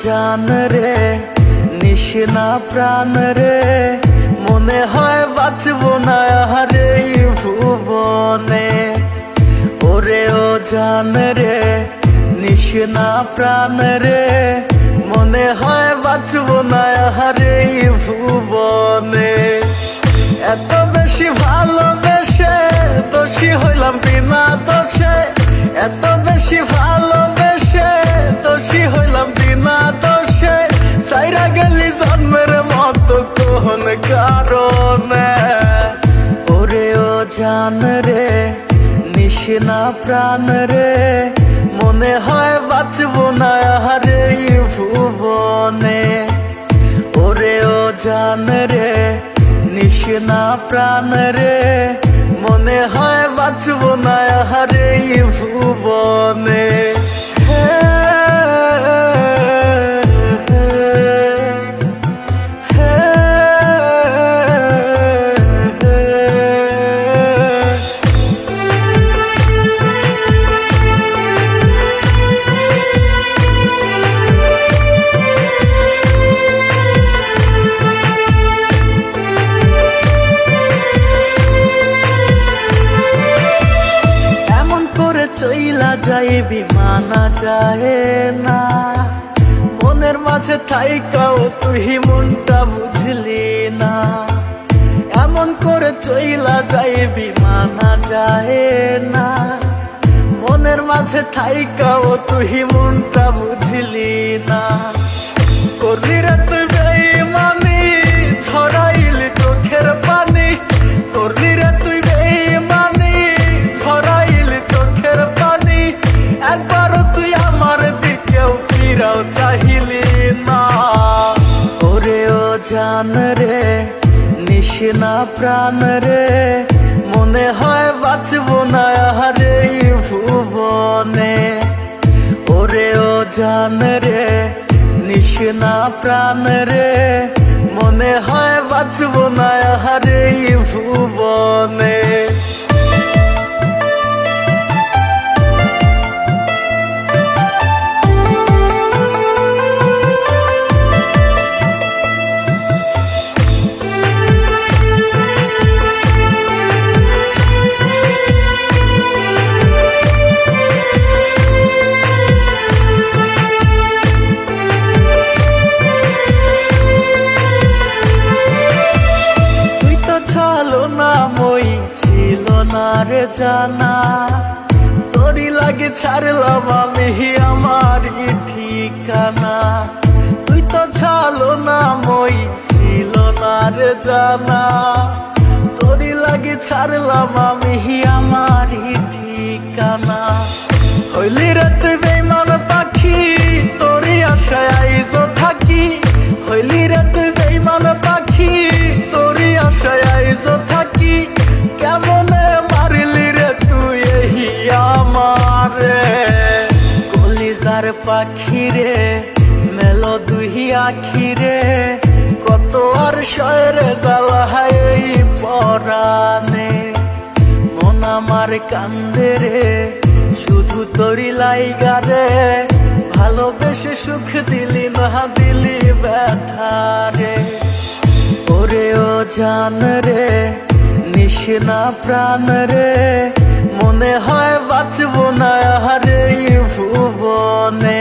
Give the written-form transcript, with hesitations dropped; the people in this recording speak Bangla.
জান রে নিশিনা প্রাণ রে, মনে হয় বাঁচবো না আর এই ভুবনে। ওরে ও জান রে নিশিনা প্রাণ রে, মনে হয় বাঁচবো না আর এই ভুবনে। এত বেশি ভালোবেসে দোষী হইলাম বিনা দোষে, এত বেশি ভালোবেসে দোষী হইলাম বিনা দোষে। সাইরা গেলি জন্মের মতো কোন কারণে। ওরে ও জান রে নিশিনা প্রাণ রে, মনে হয় বাঁচবো না আর এই ভুবনে। ওরে ও জান রে নিশিনা প্রাণ রে, মনে হয় বাঁচবো না আর এই ভুবনে। চইলা যায় বিমানা যায় না, মনের মাঝে থাইকাও তুই মনটা বুঝলি না। এমন করে চইলা যায় বিমানা যায় না, মনের মাঝে থাইকাও তুই মনটা বুঝলি না। করলি রে তুই বেঈমানি ছড়াইলি চোখের পানি, করলি রে তুই বেঈমানি ছড়াইলি চোখের পানি। একবারও তুই আমার দিকেও ফিরাও চাহিলি না। ওরে ও জান রে নিশিনা প্রাণ রে, মনে হয় বাঁচবো না আর এই ভুবনে। ওরে ও জান রে নিশিনা প্রাণ রে, মনে হয় বাঁচবো না আর এই ভুবনে। ছিল না রে জানা, তোরই লাগে ছাড়লাম আমি আমার ঠিকানা। তুই তো ছালো না মই ছিল না রে জানা, তোরই লাগে ছাড়লাম আমি আমার ঠিকানা। হইলি রে তুই বেঈমান পাখি তোরই আশায় আইজো থাকি, হইলি রে তুই বেঈমান পাখি তোরই আশায় আইজো থাকি। কেমনে মারলি রে তুই এই আমারে, কলিজার পাখি রে মেলো দুই আখি রে। কত আর শয়রে জ্বালায় এই পরাণে, মন আমার কান্দে রে শুধু তোরি লাইগা রে। ভালোবেসে সুখ দিলি না দিলি ব্যথা রে। ওরে ও জান রে নিশিনা প্রাণ রে, মনে হয় বাঁচবো না আর এই ভুবনে।